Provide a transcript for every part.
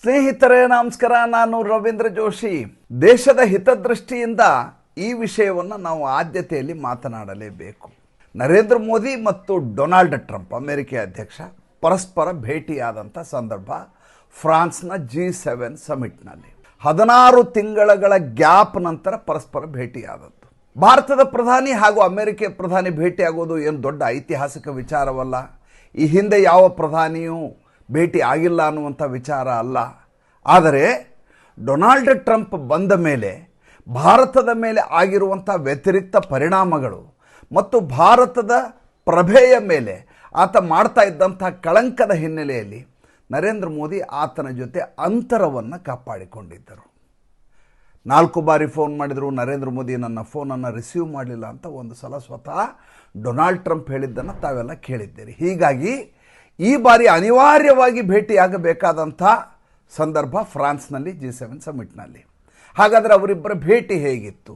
ಸ್ನೇಹಿತರೇ ನಮಸ್ಕಾರ. ನಾನು ರವೀಂದ್ರ ಜೋಶಿ. ದೇಶದ ಹಿತದೃಷ್ಟಿಯಿಂದ ಈ ವಿಷಯವನ್ನು ನಾವು ಆದ್ಯತೆಯಲ್ಲಿ ಮಾತನಾಡಲೇಬೇಕು. ನರೇಂದ್ರ ಮೋದಿ ಮತ್ತು ಡೊನಾಲ್ಡ್ ಟ್ರಂಪ್ ಅಮೆರಿಕೆ ಅಧ್ಯಕ್ಷ ಪರಸ್ಪರ ಭೇಟಿಯಾದಂಥ ಸಂದರ್ಭ ಫ್ರಾನ್ಸ್ನ G7 ಸಮಿಟ್ನಲ್ಲಿ 16 ತಿಂಗಳ ಗ್ಯಾಪ್ ನಂತರ ಪರಸ್ಪರ ಭೇಟಿಯಾದದ್ದು. ಭಾರತದ ಪ್ರಧಾನಿ ಹಾಗೂ ಅಮೆರಿಕೆ ಪ್ರಧಾನಿ ಭೇಟಿಯಾಗೋದು ಏನು ದೊಡ್ಡ ಐತಿಹಾಸಿಕ ವಿಚಾರವಲ್ಲ. ಈ ಹಿಂದೆ ಯಾವ ಪ್ರಧಾನಿಯೂ ಭೇಟಿ ಆಗಿಲ್ಲ ಅನ್ನುವಂಥ ವಿಚಾರ ಅಲ್ಲ. ಆದರೆ ಡೊನಾಲ್ಡ್ ಟ್ರಂಪ್ ಬಂದ ಮೇಲೆ ಭಾರತದ ಮೇಲೆ ಆಗಿರುವಂಥ ವ್ಯತಿರಿಕ್ತ ಪರಿಣಾಮಗಳು ಮತ್ತು ಭಾರತದ ಪ್ರಭೆಯ ಮೇಲೆ ಆತ ಮಾಡ್ತಾ ಇದ್ದಂಥ ಕಳಂಕದ ಹಿನ್ನೆಲೆಯಲ್ಲಿ ನರೇಂದ್ರ ಮೋದಿ ಆತನ ಜೊತೆ ಅಂತರವನ್ನು ಕಾಪಾಡಿಕೊಂಡಿದ್ದರು. 4 ಬಾರಿ ಫೋನ್ ಮಾಡಿದರು. ನರೇಂದ್ರ ಮೋದಿ ನನ್ನ ಫೋನನ್ನು ರಿಸೀವ್ ಮಾಡಲಿಲ್ಲ ಅಂತ ಒಂದು ಸಲ ಸ್ವತಃ ಡೊನಾಲ್ಡ್ ಟ್ರಂಪ್ ಹೇಳಿದ್ದನ್ನು ತಾವೆಲ್ಲ ಕೇಳಿದ್ದೀರಿ. ಹೀಗಾಗಿ ಈ ಬಾರಿ ಅನಿವಾರ್ಯವಾಗಿ ಭೇಟಿಯಾಗಬೇಕಾದಂಥ ಸಂದರ್ಭ ಫ್ರಾನ್ಸ್ನಲ್ಲಿ G7 ಸಮಿಟ್ನಲ್ಲಿ. ಹಾಗಾದರೆ ಅವರಿಬ್ಬರ ಭೇಟಿ ಹೇಗಿತ್ತು,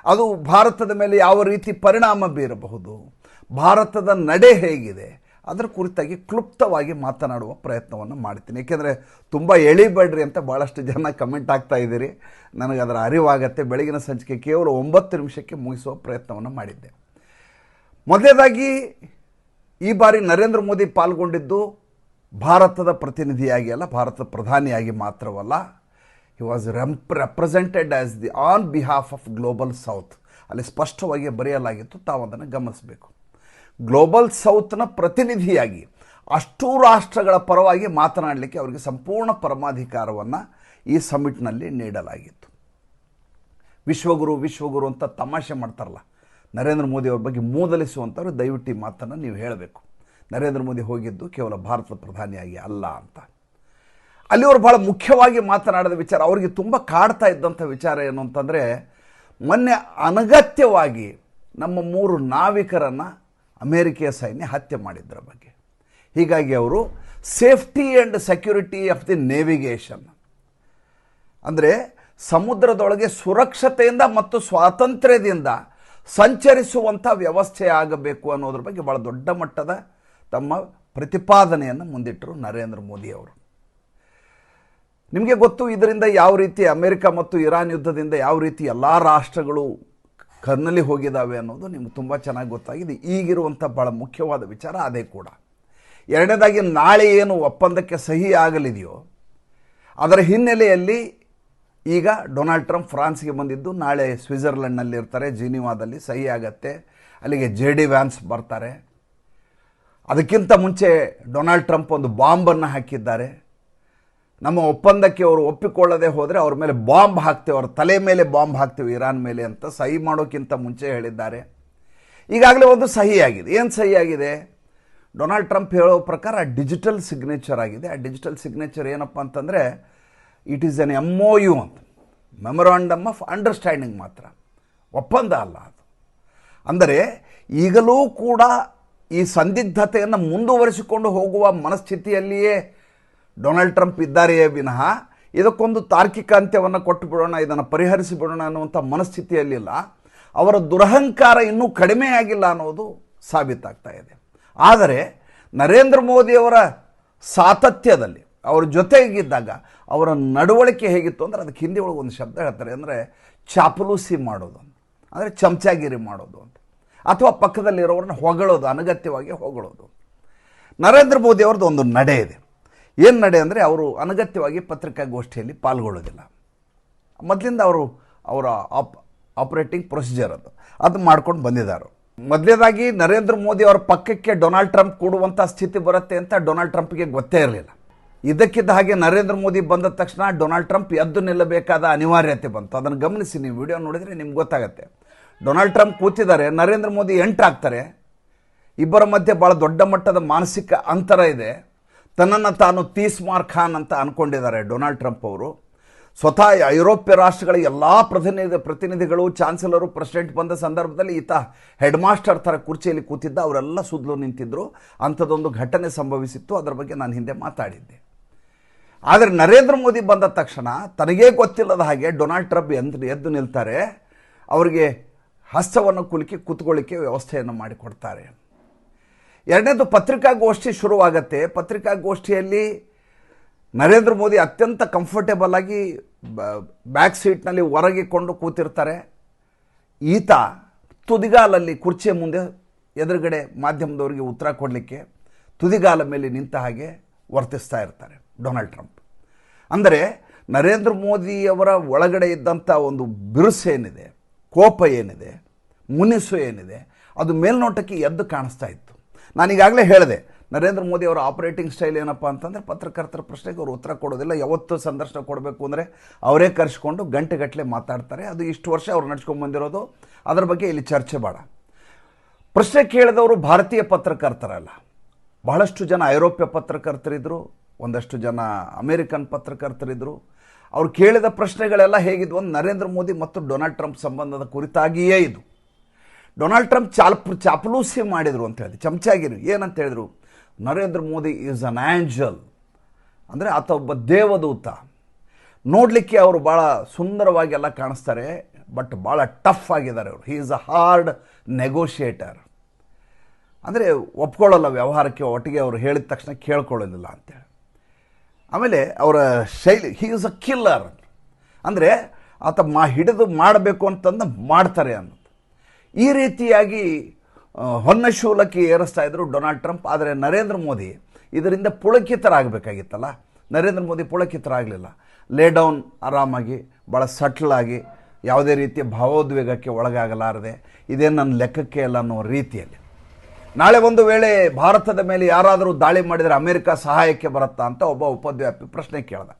ಅದು ಭಾರತದ ಮೇಲೆ ಯಾವ ರೀತಿ ಪರಿಣಾಮ ಬೀರಬಹುದು, ಭಾರತದ ನಡೆ ಹೇಗಿದೆ, ಅದರ ಕುರಿತಾಗಿ ಕ್ಲುಪ್ತವಾಗಿ ಮಾತನಾಡುವ ಪ್ರಯತ್ನವನ್ನು ಮಾಡ್ತೀನಿ. ಏಕೆಂದರೆ ತುಂಬ ಎಳಿಬೇಡ್ರಿ ಅಂತ ಭಾಳಷ್ಟು ಜನ ಕಮೆಂಟ್ ಆಗ್ತಾ ಇದ್ದೀರಿ. ನನಗೆ ಅದರ ಅರಿವಾಗತ್ತೆ. ಬೆಳಗಿನ ಸಂಚಿಕೆ ಕೇವಲ 9 ನಿಮಿಷಕ್ಕೆ ಮುಗಿಸುವ ಪ್ರಯತ್ನವನ್ನು ಮಾಡಿದ್ದೆ. ಮೊದಲನೇದಾಗಿ ಈ ಬಾರಿ ನರೇಂದ್ರ ಮೋದಿ ಪಾಲ್ಗೊಂಡಿದ್ದು ಭಾರತದ ಪ್ರತಿನಿಧಿಯಾಗಿ ಅಲ್ಲ, ಭಾರತದ ಪ್ರಧಾನಿಯಾಗಿ ಮಾತ್ರವಲ್ಲ. He was represented as the on behalf of global south. ಅಲ್ಲಿ ಸ್ಪಷ್ಟವಾಗಿ ಬರೆಯಲಾಗಿತ್ತು, ತಾವು ಅದನ್ನು ಗಮನಿಸಬೇಕು. ಗ್ಲೋಬಲ್ ಸೌತ್ನ ಪ್ರತಿನಿಧಿಯಾಗಿ ಅಷ್ಟೂ ರಾಷ್ಟ್ರಗಳ ಪರವಾಗಿ ಮಾತನಾಡಲಿಕ್ಕೆ ಅವರಿಗೆ ಸಂಪೂರ್ಣ ಪರಮಾಧಿಕಾರವನ್ನು ಈ ಸಮಿಟ್ನಲ್ಲಿ ನೀಡಲಾಗಿತ್ತು. ವಿಶ್ವಗುರು ಅಂತ ತಮಾಷೆ ಮಾಡ್ತಾರಲ್ಲ, ನರೇಂದ್ರ ಮೋದಿ ಅವ್ರ ಬಗ್ಗೆ ಮೂದಲಿಸುವಂಥವ್ರು ದಯವಿಟ್ಟು ಈ ಮಾತನ್ನು ನೀವು ಹೇಳಬೇಕು. ನರೇಂದ್ರ ಮೋದಿ ಹೋಗಿದ್ದು ಕೇವಲ ಭಾರತದ ಪ್ರಧಾನಿಯಾಗಿ ಅಲ್ಲ ಅಂತ. ಅಲ್ಲಿ ಅವರು ಭಾಳ ಮುಖ್ಯವಾಗಿ ಮಾತನಾಡಿದ ವಿಚಾರ, ಅವರಿಗೆ ತುಂಬ ಕಾಡ್ತಾ ಇದ್ದಂಥ ವಿಚಾರ ಏನು ಅಂತಂದರೆ, ಮೊನ್ನೆ ಅನಗತ್ಯವಾಗಿ ನಮ್ಮ 3 ನಾವಿಕರನ್ನು ಅಮೇರಿಕೆಯ ಸೈನ್ಯ ಹತ್ಯೆ ಮಾಡಿದ್ದರ ಬಗ್ಗೆ. ಹೀಗಾಗಿ ಅವರು safety and security of the navigation, ಅಂದರೆ ಸಮುದ್ರದೊಳಗೆ ಸುರಕ್ಷತೆಯಿಂದ ಮತ್ತು ಸ್ವಾತಂತ್ರ್ಯದಿಂದ ಸಂಚರಿಸುವಂಥ ವ್ಯವಸ್ಥೆ ಆಗಬೇಕು ಅನ್ನೋದ್ರ ಬಗ್ಗೆ ಭಾಳ ದೊಡ್ಡ ಮಟ್ಟದ ತಮ್ಮ ಪ್ರತಿಪಾದನೆಯನ್ನು ಮುಂದಿಟ್ಟರು ನರೇಂದ್ರ ಮೋದಿ ಅವರು. ನಿಮಗೆ ಗೊತ್ತು, ಇದರಿಂದ ಯಾವ ರೀತಿ ಅಮೆರಿಕ ಮತ್ತು ಇರಾನ್ ಯುದ್ಧದಿಂದ ಯಾವ ರೀತಿ ಎಲ್ಲ ರಾಷ್ಟ್ರಗಳು ಕನ್ನಲಿ ಹೋಗಿದ್ದಾವೆ ಅನ್ನೋದು ನಿಮ್ಗೆ ತುಂಬ ಚೆನ್ನಾಗಿ ಗೊತ್ತಾಗಿದೆ. ಈಗಿರುವಂಥ ಭಾಳ ಮುಖ್ಯವಾದ ವಿಚಾರ ಅದೇ ಕೂಡ. ಎರಡನೇದಾಗಿ, ನಾಳೆ ಏನು ಒಪ್ಪಂದಕ್ಕೆ ಸಹಿ ಆಗಲಿದೆಯೋ ಅದರ ಹಿನ್ನೆಲೆಯಲ್ಲಿ ಈಗ ಡೊನಾಲ್ಡ್ ಟ್ರಂಪ್ ಫ್ರಾನ್ಸ್ಗೆ ಬಂದಿದ್ದು, ನಾಳೆ ಸ್ವಿಟ್ಜರ್ಲೆಂಡ್ನಲ್ಲಿ ಇರ್ತಾರೆ, ಜಿನಿವಾದಲ್ಲಿ ಸಹಿ ಆಗತ್ತೆ. ಅಲ್ಲಿಗೆ JD ವ್ಯಾನ್ಸ್ ಬರ್ತಾರೆ. ಅದಕ್ಕಿಂತ ಮುಂಚೆ ಡೊನಾಲ್ಡ್ ಟ್ರಂಪ್ ಒಂದು ಬಾಂಬನ್ನು ಹಾಕಿದ್ದಾರೆ. ನಮ್ಮ ಒಪ್ಪಂದಕ್ಕೆ ಅವರು ಒಪ್ಪಿಕೊಳ್ಳದೆ ಹೋದರೆ ಅವ್ರ ಮೇಲೆ ಬಾಂಬ್ ಹಾಕ್ತೇವೆ, ಅವ್ರ ತಲೆ ಮೇಲೆ ಬಾಂಬ್ ಹಾಕ್ತೇವೆ ಇರಾನ್ ಮೇಲೆ ಅಂತ ಸಹಿ ಮಾಡೋಕ್ಕಿಂತ ಮುಂಚೆ ಹೇಳಿದ್ದಾರೆ. ಈಗಾಗಲೇ ಒಂದು ಸಹಿ ಆಗಿದೆ. ಏನು ಸಹಿ ಆಗಿದೆ? ಡೊನಾಲ್ಡ್ ಟ್ರಂಪ್ ಹೇಳೋ ಪ್ರಕಾರ ಡಿಜಿಟಲ್ ಸಿಗ್ನೇಚರ್ ಆಗಿದೆ. ಆ ಡಿಜಿಟಲ್ ಸಿಗ್ನೇಚರ್ ಏನಪ್ಪ ಅಂತಂದರೆ, ಇಟ್ ಈಸ್ ಎನ್ MOU ಅಂತ, ಮೆಮೊರಾಂಡಮ್ ಆಫ್ ಅಂಡರ್ಸ್ಟ್ಯಾಂಡಿಂಗ್ ಮಾತ್ರ, ಒಪ್ಪಂದ ಅಲ್ಲ ಅದು. ಅಂದರೆ ಈಗಲೂ ಕೂಡ ಈ ಸಂದಿಗ್ಧತೆಯನ್ನು ಮುಂದುವರಿಸಿಕೊಂಡು ಹೋಗುವ ಮನಸ್ಥಿತಿಯಲ್ಲಿಯೇ ಡೊನಾಲ್ಡ್ ಟ್ರಂಪ್ ಇದ್ದಾರೆಯೇ ವಿನಃ ಇದಕ್ಕೊಂದು ತಾರ್ಕಿಕ ಅಂತ್ಯವನ್ನು ಕೊಟ್ಟು ಬಿಡೋಣ, ಇದನ್ನು ಪರಿಹರಿಸಿಬಿಡೋಣ ಅನ್ನುವಂಥ ಮನಸ್ಥಿತಿಯಲ್ಲಿಲ್ಲ. ಅವರ ದುರಹಂಕಾರ ಇನ್ನೂ ಕಡಿಮೆ ಆಗಿಲ್ಲ ಅನ್ನೋದು ಸಾಬೀತಾಗ್ತಾ ಇದೆ. ಆದರೆ ನರೇಂದ್ರ ಮೋದಿಯವರ ಸಾತತ್ಯದಲ್ಲಿ ಅವ್ರ ಜೊತೆಗಿದ್ದಾಗ ಅವರ ನಡವಳಿಕೆ ಹೇಗಿತ್ತು ಅಂದರೆ, ಅದಕ್ಕೆ ಹಿಂದಿ ಒಳಗೆ ಒಂದು ಶಬ್ದ ಹೇಳ್ತಾರೆ, ಅಂದರೆ ಚಾಪಲೂಸಿ ಮಾಡೋದು, ಅಂದರೆ ಚಮಚಾಗಿರಿ ಮಾಡೋದು ಅಂತ, ಅಥವಾ ಪಕ್ಕದಲ್ಲಿರೋರನ್ನ ಹೊಗಳೋದು, ಅನಗತ್ಯವಾಗಿ ಹೊಗಳೋದು. ನರೇಂದ್ರ ಮೋದಿ ಅವ್ರದ್ದು ಒಂದು ನಡೆ ಇದೆ. ಏನು ನಡೆ ಅಂದರೆ, ಅವರು ಅನಗತ್ಯವಾಗಿ ಪತ್ರಿಕಾಗೋಷ್ಠಿಯಲ್ಲಿ ಪಾಲ್ಗೊಳ್ಳೋದಿಲ್ಲ. ಮೊದಲಿಂದ ಅವರ ಆಪರೇಟಿಂಗ್ ಪ್ರೊಸೀಜರ್ ಅದು ಮಾಡ್ಕೊಂಡು ಬಂದಿದ್ದಾರೆ. ಮೊದಲನೇದಾಗಿ ನರೇಂದ್ರ ಮೋದಿ ಅವರ ಪಕ್ಕಕ್ಕೆ ಡೊನಾಲ್ಡ್ ಟ್ರಂಪ್ ಕೂಡುವಂಥ ಸ್ಥಿತಿ ಬರುತ್ತೆ ಅಂತ ಡೊನಾಲ್ಡ್ ಟ್ರಂಪ್ಗೆ ಗೊತ್ತೇ ಇರಲಿಲ್ಲ. ಇದಕ್ಕಿದ್ದ ಹಾಗೆ ನರೇಂದ್ರ ಮೋದಿ ಬಂದ ತಕ್ಷಣ ಡೊನಾಲ್ಡ್ ಟ್ರಂಪ್ ಎದ್ದು ನಿಲ್ಲಬೇಕಾದ ಅನಿವಾರ್ಯತೆ ಬಂತು. ಅದನ್ನು ಗಮನಿಸಿ, ನೀವು ವಿಡಿಯೋ ನೋಡಿದರೆ ನಿಮ್ಗೆ ಗೊತ್ತಾಗುತ್ತೆ. ಡೊನಾಲ್ಡ್ ಟ್ರಂಪ್ ಕೂತಿದ್ದಾರೆ, ನರೇಂದ್ರ ಮೋದಿ ಎಂಟ್ರ್ ಆಗ್ತಾರೆ. ಇಬ್ಬರ ಮಧ್ಯೆ ಭಾಳ ದೊಡ್ಡ ಮಟ್ಟದ ಮಾನಸಿಕ ಅಂತರ ಇದೆ. ತನ್ನನ್ನು ತಾನು ತೀಸ್ಮಾರ್ ಖಾನ್ ಅಂತ ಅಂದ್ಕೊಂಡಿದ್ದಾರೆ ಡೊನಾಲ್ಡ್ ಟ್ರಂಪ್ ಅವರು. ಸ್ವತಃ ಐರೋಪ್ಯ ರಾಷ್ಟ್ರಗಳ ಎಲ್ಲ ಪ್ರತಿನಿಧಿಗಳು, ಚಾನ್ಸಲರು, ಪ್ರೆಸಿಡೆಂಟ್ ಬಂದ ಸಂದರ್ಭದಲ್ಲಿ ಈತ ಹೆಡ್ ಮಾಸ್ಟರ್ ಥರ ಕುರ್ಚಿಯಲ್ಲಿ ಕೂತಿದ್ದ, ಅವರೆಲ್ಲ ಸುತ್ತಲೂ ನಿಂತಿದ್ದರು. ಅಂಥದ್ದೊಂದು ಘಟನೆ ಸಂಭವಿಸಿತ್ತು, ಅದರ ಬಗ್ಗೆ ನಾನು ಹಿಂದೆ ಮಾತಾಡಿದ್ದೆ. ಆದರೆ ನರೇಂದ್ರ ಮೋದಿ ಬಂದ ತಕ್ಷಣ ತನಗೇ ಗೊತ್ತಿಲ್ಲದ ಹಾಗೆ ಡೊನಾಲ್ಡ್ ಟ್ರಂಪ್ ಎದ್ದು ನಿಲ್ತಾರೆ. ಅವರಿಗೆ ಹಸ್ತವನ್ನು ಕುಲುಕಿ ಕೂತ್ಕೊಳ್ಳಿಕ್ಕೆ ವ್ಯವಸ್ಥೆಯನ್ನು ಮಾಡಿಕೊಡ್ತಾರೆ. ಎರಡನೇದು, ಪತ್ರಿಕಾಗೋಷ್ಠಿ ಶುರುವಾಗತ್ತೆ. ಪತ್ರಿಕಾಗೋಷ್ಠಿಯಲ್ಲಿ ನರೇಂದ್ರ ಮೋದಿ ಅತ್ಯಂತ ಕಂಫರ್ಟೇಬಲ್ ಆಗಿ ಬ್ಯಾಕ್ ಸೀಟ್ನಲ್ಲಿ ಹೊರಗಿಕೊಂಡು ಕೂತಿರ್ತಾರೆ. ಈತ ತುದಿಗಾಲಲ್ಲಿ ಕುರ್ಚಿಯ ಮುಂದೆ ಎದುರುಗಡೆ ಮಾಧ್ಯಮದವರಿಗೆ ಉತ್ತರ ಕೊಡಲಿಕ್ಕೆ ತುದಿಗಾಲ ಮೇಲೆ ನಿಂತ ಹಾಗೆ ವರ್ತಿಸ್ತಾ ಇರ್ತಾರೆ ಡೊನಾಲ್ಡ್ ಟ್ರಂಪ್. ಅಂದರೆ ನರೇಂದ್ರ ಮೋದಿಯವರ ಒಳಗಡೆ ಇದ್ದಂಥ ಒಂದು ಬಿರುಸು ಏನಿದೆ, ಕೋಪ ಏನಿದೆ, ಮುನಿಸು ಏನಿದೆ, ಅದು ಮೇಲ್ನೋಟಕ್ಕೆ ಎದ್ದು ಕಾಣಿಸ್ತಾ ಇತ್ತು. ನಾನೀಗಾಗಲೇ ಹೇಳಿದೆ, ನರೇಂದ್ರ ಮೋದಿ ಅವರ ಆಪರೇಟಿಂಗ್ ಸ್ಟೈಲ್ ಏನಪ್ಪ ಅಂತಂದರೆ ಪತ್ರಕರ್ತರ ಪ್ರಶ್ನೆಗೆ ಅವರು ಉತ್ತರ ಕೊಡೋದಿಲ್ಲ. ಯಾವತ್ತೂ ಸಂದರ್ಶನ ಕೊಡಬೇಕು ಅಂದರೆ ಅವರೇ ಕರೆಸ್ಕೊಂಡು ಗಂಟೆಗಟ್ಟಲೆ ಮಾತಾಡ್ತಾರೆ. ಅದು ಇಷ್ಟು ವರ್ಷ ಅವ್ರು ನಡ್ಸ್ಕೊಂಡು ಬಂದಿರೋದು. ಅದರ ಬಗ್ಗೆ ಇಲ್ಲಿ ಚರ್ಚೆ ಬೇಡ. ಪ್ರಶ್ನೆ ಕೇಳಿದವರು ಭಾರತೀಯ ಪತ್ರಕರ್ತರಲ್ಲ, ಬಹಳಷ್ಟು ಜನ ಐರೋಪ್ಯ ಪತ್ರಕರ್ತರಿದ್ದರು, ಒಂದಷ್ಟು ಜನ ಅಮೇರಿಕನ್ ಪತ್ರಕರ್ತರಿದ್ದರು. ಅವ್ರು ಕೇಳಿದ ಪ್ರಶ್ನೆಗಳೆಲ್ಲ ಹೇಗಿದ್ವು ಒಂದು ನರೇಂದ್ರ ಮೋದಿ ಮತ್ತು ಡೊನಾಲ್ಡ್ ಟ್ರಂಪ್ ಸಂಬಂಧದ ಕುರಿತಾಗಿಯೇ ಇದು. ಡೊನಾಲ್ಡ್ ಟ್ರಂಪ್ ಚಾಪಲೂಸಿ ಮಾಡಿದರು ಅಂತ ಹೇಳಿದ್ರು, ಚಮಚಾಗಿರು. ಏನಂತ ಹೇಳಿದ್ರು? Narendra Modi is an Angel, ಅಂದರೆ ಆತ ಒಬ್ಬ ದೇವದೂತ. ನೋಡಲಿಕ್ಕೆ ಅವರು ಭಾಳ ಸುಂದರವಾಗಿ ಎಲ್ಲ ಕಾಣಿಸ್ತಾರೆ, ಬಟ್ ಭಾಳ ಟಫ್ ಆಗಿದ್ದಾರೆ ಅವರು. ಹಿ ಈಸ್ ಅ ಹಾರ್ಡ್ ನೆಗೋಷಿಯೇಟರ್, ಅಂದರೆ ಒಪ್ಕೊಳ್ಳಲ್ಲ ವ್ಯವಹಾರಕ್ಕೆ, ಒಟ್ಟಿಗೆ ಅವರು ಹೇಳಿದ ತಕ್ಷಣ ಕೇಳ್ಕೊಳ್ಳೋದಿಲ್ಲ ಅಂತೇಳಿ. ಆಮೇಲೆ ಅವರ ಶೈಲಿ, ಹಿ ಈಸ್ ಅ ಕಿಲ್ಲರ್, ಅಂದರೆ ಆತ ಹಿಡಿದು ಮಾಡಬೇಕು ಅಂತಂದು ಮಾಡ್ತಾರೆ ಅನ್ನೋದು. ಈ ರೀತಿಯಾಗಿ ಹೊನ್ನಶೂಲಕ್ಕೆ ಏರಿಸ್ತಾ ಇದ್ರು ಡೊನಾಲ್ಡ್ ಟ್ರಂಪ್. ಆದರೆ ನರೇಂದ್ರ ಮೋದಿ ಇದರಿಂದ ಪುಳಕಿತರಾಗಬೇಕಾಗಿತ್ತಲ್ಲ. ನರೇಂದ್ರ ಮೋದಿ ಪುಳಕಿತರಾಗಲಿಲ್ಲ. ಲೇ ಡೌನ್ ಆರಾಮಾಗಿ, ಭಾಳ ಸಟ್ಲಾಗಿ, ಯಾವುದೇ ರೀತಿಯ ಭಾವೋದ್ವೇಗಕ್ಕೆ ಒಳಗಾಗಲಾರದೆ, ಇದೇ ನನ್ನ ಲೆಕ್ಕಕ್ಕೆ ಅಲ್ಲ ಅನ್ನೋ ರೀತಿಯಲ್ಲಿ. ನಾಳೆ ಒಂದು ವೇಳೆ ಭಾರತದ ಮೇಲೆ ಯಾರಾದರೂ ದಾಳಿ ಮಾಡಿದರೆ ಅಮೆರಿಕ ಸಹಾಯಕ್ಕೆ ಬರುತ್ತಾ ಅಂತ ಒಬ್ಬ ಉಪದ್ವ್ಯಾಪಿ ಪ್ರಶ್ನೆ ಕೇಳ್ದ.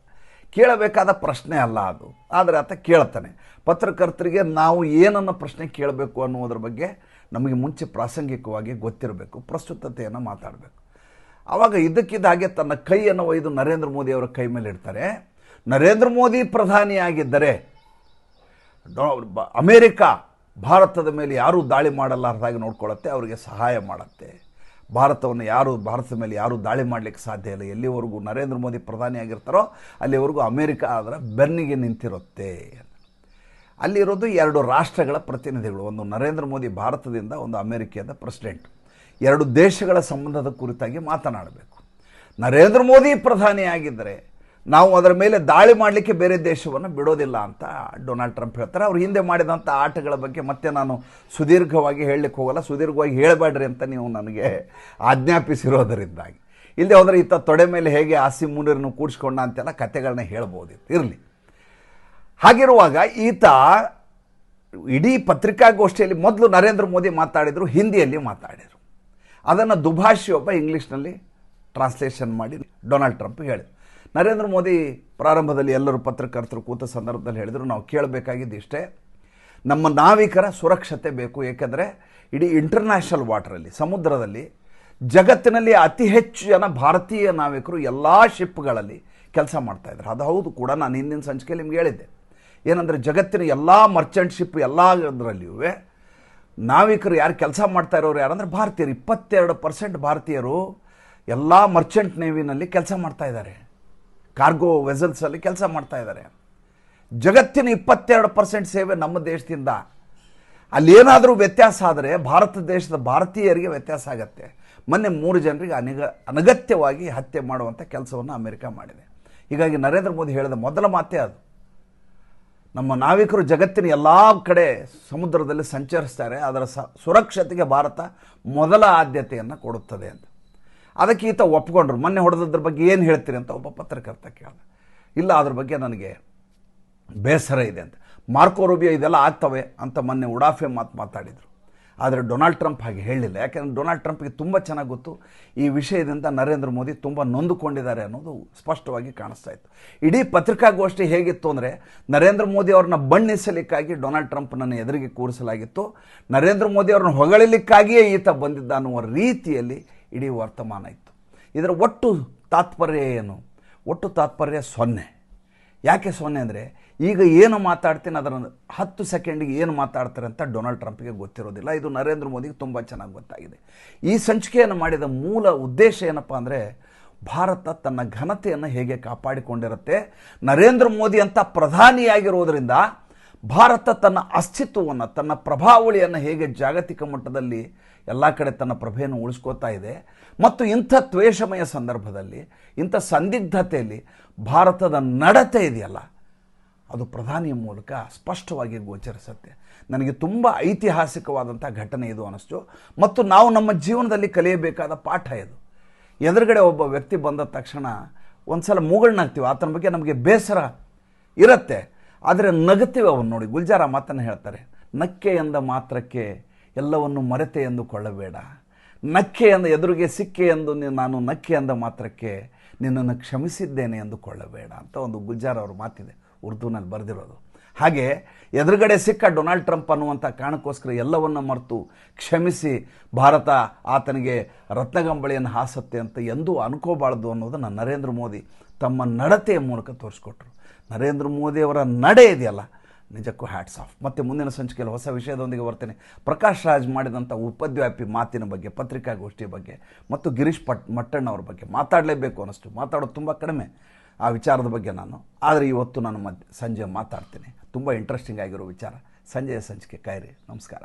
ಕೇಳಬೇಕಾದ ಪ್ರಶ್ನೆ ಅಲ್ಲ ಅದು, ಆದರೆ ಆತ ಕೇಳ್ತಾನೆ. ಪತ್ರಕರ್ತರಿಗೆ ನಾವು ಏನನ್ನು ಪ್ರಶ್ನೆ ಕೇಳಬೇಕು ಅನ್ನೋದ್ರ ಬಗ್ಗೆ ನಮಗೆ ಮುಂಚೆ ಪ್ರಾಸಂಗಿಕವಾಗಿ ಗೊತ್ತಿರಬೇಕು, ಪ್ರಸ್ತುತತೆಯನ್ನು ಮಾತಾಡಬೇಕು. ಆವಾಗ ಇದ್ದಕ್ಕಿದ್ದ ಹಾಗೆ ತನ್ನ ಕೈಯನ್ನು ಒಯ್ದು ನರೇಂದ್ರ ಮೋದಿ ಅವರ ಕೈ ಮೇಲೆ ಇಡ್ತಾರೆ. ನರೇಂದ್ರ ಮೋದಿ ಪ್ರಧಾನಿಯಾಗಿದ್ದರೆ ಅಮೇರಿಕ ಭಾರತದ ಮೇಲೆ ಯಾರೂ ದಾಳಿ ಮಾಡಲಾರ್ದಾಗಿ ನೋಡ್ಕೊಳ್ಳುತ್ತೆ, ಅವರಿಗೆ ಸಹಾಯ ಮಾಡುತ್ತೆ. ಭಾರತದ ಮೇಲೆ ಯಾರೂ ದಾಳಿ ಮಾಡಲಿಕ್ಕೆ ಸಾಧ್ಯ ಇಲ್ಲ. ಎಲ್ಲಿವರೆಗೂ ನರೇಂದ್ರ ಮೋದಿ ಪ್ರಧಾನಿಯಾಗಿರ್ತಾರೋ ಅಲ್ಲಿವರೆಗೂ ಅಮೇರಿಕ ಅದರ ಬೆನ್ನಿಗೆ ನಿಂತಿರುತ್ತೆ. ಅಲ್ಲಿರೋದು ಎರಡು ರಾಷ್ಟ್ರಗಳ ಪ್ರತಿನಿಧಿಗಳು, ಒಂದು ನರೇಂದ್ರ ಮೋದಿ ಭಾರತದಿಂದ, ಒಂದು ಅಮೇರಿಕೆಯಿಂದ ಪ್ರೆಸಿಡೆಂಟ್. ಎರಡು ದೇಶಗಳ ಸಂಬಂಧದ ಕುರಿತಾಗಿ ಮಾತನಾಡಬೇಕು. ನರೇಂದ್ರ ಮೋದಿ ಪ್ರಧಾನಿಯಾಗಿದ್ದರೆ ನಾವು ಅದರ ಮೇಲೆ ದಾಳಿ ಮಾಡಲಿಕ್ಕೆ ಬೇರೆ ದೇಶವನ್ನು ಬಿಡೋದಿಲ್ಲ ಅಂತ ಡೊನಾಲ್ಡ್ ಟ್ರಂಪ್ ಹೇಳ್ತಾರೆ. ಅವ್ರು ಹಿಂದೆ ಮಾಡಿದಂಥ ಆಟಗಳ ಬಗ್ಗೆ ಮತ್ತೆ ನಾನು ಸುದೀರ್ಘವಾಗಿ ಹೇಳಲಿಕ್ಕೆ ಹೋಗಲ್ಲ, ಸುದೀರ್ಘವಾಗಿ ಹೇಳಬೇಡ್ರಿ ಅಂತ ನೀವು ನನಗೆ ಆಜ್ಞಾಪಿಸಿರೋದರಿಂದಾಗಿ. ಇಲ್ಲದೆ ಹೋದರೆ ಈತ ತೊಡೆ ಮೇಲೆ ಹೇಗೆ ಆಸಿ ಮುನೀರನ್ನು ಕೂಡಿಸ್ಕೊಂಡ ಅಂತೆಲ್ಲ ಕತೆಗಳನ್ನ ಹೇಳ್ಬೋದಿತ್ತು, ಇರಲಿ. ಹಾಗಿರುವಾಗ ಈತ ಇಡೀ ಪತ್ರಿಕಾಗೋಷ್ಠಿಯಲ್ಲಿ ಮೊದಲು ನರೇಂದ್ರ ಮೋದಿ ಮಾತಾಡಿದರು, ಹಿಂದಿಯಲ್ಲಿ ಮಾತಾಡಿದರು. ಅದನ್ನು ದುಭಾಷಿ ಒಬ್ಬ ಇಂಗ್ಲೀಷ್ನಲ್ಲಿ ಟ್ರಾನ್ಸ್ಲೇಷನ್ ಮಾಡಿ ಡೊನಾಲ್ಡ್ ಟ್ರಂಪ್ ಹೇಳಿದರು. ನರೇಂದ್ರ ಮೋದಿ ಪ್ರಾರಂಭದಲ್ಲಿ ಎಲ್ಲರೂ ಪತ್ರಕರ್ತರು ಕೂತ ಸಂದರ್ಭದಲ್ಲಿ ಹೇಳಿದರು, ನಾವು ಕೇಳಬೇಕಾಗಿದ್ದು ಇಷ್ಟೇ, ನಮ್ಮ ನಾವಿಕರ ಸುರಕ್ಷತೆ ಬೇಕು. ಏಕೆಂದರೆ ಇಡೀ ಇಂಟರ್ನ್ಯಾಷನಲ್ ವಾಟರಲ್ಲಿ, ಸಮುದ್ರದಲ್ಲಿ ಜಗತ್ತಿನಲ್ಲಿ ಅತಿ ಹೆಚ್ಚು ಜನ ಭಾರತೀಯ ನಾವಿಕರು ಎಲ್ಲ ಶಿಪ್ಗಳಲ್ಲಿ ಕೆಲಸ ಮಾಡ್ತಾಯಿದ್ದಾರೆ. ಅದು ಹೌದು ಕೂಡ. ನಾನು ಹಿಂದಿನ ಸಂಚಿಕೆಯಲ್ಲಿ ನಿಮ್ಗೆ ಹೇಳಿದ್ದೆ, ಏನಂದರೆ ಜಗತ್ತಿನ ಎಲ್ಲ ಮರ್ಚೆಂಟ್ ಶಿಪ್ ಎಲ್ಲದರಲ್ಲಿಯೂ ನಾವಿಕರು ಯಾರು ಕೆಲಸ ಮಾಡ್ತಾ ಇರೋರು ಯಾರಂದರೆ ಭಾರತೀಯರು. 22% ಭಾರತೀಯರು ಎಲ್ಲ ಮರ್ಚೆಂಟ್ ನೇವಿನಲ್ಲಿ ಕೆಲಸ ಮಾಡ್ತಾ ಇದ್ದಾರೆ, ಕಾರ್ಗೋ ವೆಸಲ್ಸಲ್ಲಿ ಕೆಲಸ ಮಾಡ್ತಾ ಇದ್ದಾರೆ. ಜಗತ್ತಿನ 22% ಸೇವೆ ನಮ್ಮ ದೇಶದಿಂದ. ಅಲ್ಲೇನಾದರೂ ವ್ಯತ್ಯಾಸ ಆದರೆ ಭಾರತ ದೇಶದ ಭಾರತೀಯರಿಗೆ ವ್ಯತ್ಯಾಸ ಆಗತ್ತೆ. ಮೊನ್ನೆ 3 ಜನರಿಗೆ ಅನಗತ್ಯವಾಗಿ ಹತ್ಯೆ ಮಾಡುವಂಥ ಕೆಲಸವನ್ನು ಅಮೆರಿಕ ಮಾಡಿದೆ. ಹೀಗಾಗಿ ನರೇಂದ್ರ ಮೋದಿ ಹೇಳಿದ ಮೊದಲ ಮಾತೇ ಅದು, ನಮ್ಮ ನಾವಿಕರು ಜಗತ್ತಿನ ಎಲ್ಲ ಕಡೆ ಸಮುದ್ರದಲ್ಲಿ ಸಂಚರಿಸ್ತಾರೆ, ಅದರ ಸುರಕ್ಷತೆಗೆ ಭಾರತ ಮೊದಲ ಆದ್ಯತೆಯನ್ನು ಕೊಡುತ್ತದೆ ಅಂತ. ಅದಕ್ಕೆ ಈತ ಒಪ್ಕೊಂಡ್ರು. ಮೊನ್ನೆ ಹೊಡೆದದ್ರ ಬಗ್ಗೆ ಏನು ಹೇಳ್ತೀರಿ ಅಂತ ಒಬ್ಬ ಪತ್ರಕರ್ತ ಕೇಳಿದ. ಇಲ್ಲ, ಅದ್ರ ಬಗ್ಗೆ ನನಗೆ ಬೇಸರ ಇದೆ ಅಂತ. ಮಾರ್ಕೋ ರೂಬಿಯೋ ಇದೆಲ್ಲ ಆಗ್ತವೆ ಅಂತ ಮೊನ್ನೆ ಉಡಾಫೆ ಮಾತಾಡಿದರು. ಆದರೆ ಡೊನಾಲ್ಡ್ ಟ್ರಂಪ್ ಹಾಗೆ ಹೇಳಲಿಲ್ಲ. ಯಾಕೆಂದರೆ ಡೊನಾಲ್ಡ್ ಟ್ರಂಪ್ಗೆ ತುಂಬ ಚೆನ್ನಾಗಿ ಗೊತ್ತು, ಈ ವಿಷಯದಿಂದ ನರೇಂದ್ರ ಮೋದಿ ತುಂಬ ನೊಂದುಕೊಂಡಿದ್ದಾರೆ ಅನ್ನೋದು ಸ್ಪಷ್ಟವಾಗಿ ಕಾಣಿಸ್ತಾ ಇತ್ತು. ಇಡೀ ಪತ್ರಿಕಾಗೋಷ್ಠಿ ಹೇಗಿತ್ತು ಅಂದರೆ, ನರೇಂದ್ರ ಮೋದಿ ಅವ್ರನ್ನ ಬಣ್ಣಿಸಲಿಕ್ಕಾಗಿ ಡೊನಾಲ್ಡ್ ಟ್ರಂಪ್ನನ್ನು ಎದುರಿಗೆ ಕೂರಿಸಲಾಗಿತ್ತು, ನರೇಂದ್ರ ಮೋದಿ ಅವ್ರನ್ನ ಹೊಗಳಿಲಿಕ್ಕಾಗಿಯೇ ಈತ ಬಂದಿದ್ದ ಅನ್ನುವ ರೀತಿಯಲ್ಲಿ ಇಡೀ ವರ್ತಮಾನ ಇತ್ತು. ಇದರ ಒಟ್ಟು ತಾತ್ಪರ್ಯ ಏನು? ಒಟ್ಟು ತಾತ್ಪರ್ಯ 0. ಯಾಕೆ 0 ಅಂದರೆ, ಈಗ ಏನು ಮಾತಾಡ್ತೀನಿ ಅದರ 10 ಸೆಕೆಂಡಿಗೆ ಏನು ಮಾತಾಡ್ತಾರೆ ಅಂತ ಡೊನಾಲ್ಡ್ ಟ್ರಂಪ್ಗೆ ಗೊತ್ತಿರೋದಿಲ್ಲ. ಇದು ನರೇಂದ್ರ ಮೋದಿಗೆ ತುಂಬ ಚೆನ್ನಾಗಿ ಗೊತ್ತಾಗಿದೆ. ಈ ಸಂಚಿಕೆಯನ್ನು ಮಾಡಿದ ಮೂಲ ಉದ್ದೇಶ ಏನಪ್ಪ ಅಂದರೆ, ಭಾರತ ತನ್ನ ಘನತೆಯನ್ನು ಹೇಗೆ ಕಾಪಾಡಿಕೊಂಡಿರುತ್ತೆ, ನರೇಂದ್ರ ಮೋದಿ ಅಂತ ಪ್ರಧಾನಿಯಾಗಿರೋದರಿಂದ ಭಾರತ ತನ್ನ ಅಸ್ತಿತ್ವವನ್ನು, ತನ್ನ ಪ್ರಭಾವಳಿಯನ್ನು ಹೇಗೆ ಜಾಗತಿಕ ಮಟ್ಟದಲ್ಲಿ ಎಲ್ಲ ಕಡೆ ತನ್ನ ಪ್ರಭೆಯನ್ನು ಉಳಿಸ್ಕೋತಾ ಇದೆ, ಮತ್ತು ಇಂಥ ದ್ವೇಷಮಯ ಸಂದರ್ಭದಲ್ಲಿ, ಇಂಥ ಸಂದಿಗ್ಧತೆಯಲ್ಲಿ ಭಾರತದ ನಡತೆ ಇದೆಯಲ್ಲ, ಅದು ಪ್ರಧಾನಿಯ ಮೂಲಕ ಸ್ಪಷ್ಟವಾಗಿ ಗೋಚರಿಸುತ್ತೆ. ನನಗೆ ತುಂಬ ಐತಿಹಾಸಿಕವಾದಂಥ ಘಟನೆ ಇದು ಅನ್ನಿಸ್ತು, ಮತ್ತು ನಾವು ನಮ್ಮ ಜೀವನದಲ್ಲಿ ಕಲಿಯಬೇಕಾದ ಪಾಠ ಇದು. ಎದುರುಗಡೆ ಒಬ್ಬ ವ್ಯಕ್ತಿ ಬಂದ ತಕ್ಷಣ ಒಂದು ಸಲ ಮೂಗಳನ್ನಾಗ್ತೀವಿ, ಆತನ ಬಗ್ಗೆ ನಮಗೆ ಬೇಸರ ಇರುತ್ತೆ, ಆದರೆ ನಗುತ್ತೀವಿ ಅವನು ನೋಡಿ. ಗುಲ್ಜಾರ್ ಆ ಮಾತನ್ನು ಹೇಳ್ತಾರೆ, ನಕ್ಕೆ ಎಂದ ಮಾತ್ರಕ್ಕೆ ಎಲ್ಲವನ್ನು ಮರೆತೆ ಎಂದುಕೊಳ್ಳಬೇಡ, ನಕ್ಕೆ ಎಂದ ಎದುರಿಗೆ ಸಿಕ್ಕೆ ಎಂದು ನಾನು ನಕ್ಕೆ ಎಂದ ಮಾತ್ರಕ್ಕೆ ನಿನ್ನನ್ನು ಕ್ಷಮಿಸಿದ್ದೇನೆ ಎಂದುಕೊಳ್ಳಬೇಡ ಅಂತ ಒಂದು ಗುಲ್ಜಾರ್ ಅವ್ರ ಮಾತಿದೆ, ಉರ್ದುನಲ್ಲಿ ಬರೆದಿರೋದು. ಹಾಗೆ ಎದುರುಗಡೆ ಸಿಕ್ಕ ಡೊನಾಲ್ಡ್ ಟ್ರಂಪ್ ಅನ್ನುವಂಥ ಕಾರಣಕ್ಕೋಸ್ಕರ ಎಲ್ಲವನ್ನು ಮರೆತು ಕ್ಷಮಿಸಿ ಭಾರತ ಆತನಿಗೆ ರತ್ನಗಂಬಳಿಯನ್ನು ಹಾಸುತ್ತೆ ಅಂತ ಎಂದೂ ಅನ್ಕೋಬಾರ್ದು ಅನ್ನೋದನ್ನು ನರೇಂದ್ರ ಮೋದಿ ತಮ್ಮ ನಡತೆಯ ಮೂಲಕ ತೋರಿಸ್ಕೊಟ್ರು. ನರೇಂದ್ರ ಮೋದಿಯವರ ನಡೆ ಇದೆಯಲ್ಲ, ನಿಜಕ್ಕೂ ಹ್ಯಾಟ್ಸ್ ಆಫ್. ಮತ್ತು ಮುಂದಿನ ಸಂಚಿಕೆಯಲ್ಲಿ ಹೊಸ ವಿಷಯದೊಂದಿಗೆ ಬರ್ತೇನೆ. ಪ್ರಕಾಶ್ ರಾಜ್ ಮಾಡಿದಂಥ ಉಪದ್ವ್ಯಾಪಿ ಮಾತಿನ ಬಗ್ಗೆ, ಪತ್ರಿಕಾಗೋಷ್ಠಿಯ ಬಗ್ಗೆ, ಮತ್ತು ಗಿರೀಶ್ ಮಟ್ಟಣ್ಣವ್ರ ಬಗ್ಗೆ ಮಾತಾಡಲೇಬೇಕು ಅನ್ನಿಸ್ತು. ಮಾತಾಡೋದು ತುಂಬ ಕಡಿಮೆ ಆ ವಿಚಾರದ ಬಗ್ಗೆ ನಾನು, ಆದರೆ ಇವತ್ತು ನಾನು ಸಂಜೆ ಮಾತಾಡ್ತೀನಿ. ತುಂಬ ಇಂಟ್ರೆಸ್ಟಿಂಗ್ ಆಗಿರೋ ವಿಚಾರ. ಸಂಜೆಯ ಸಂಚಿಕೆ ಕಾಯಿರಿ. ನಮಸ್ಕಾರ.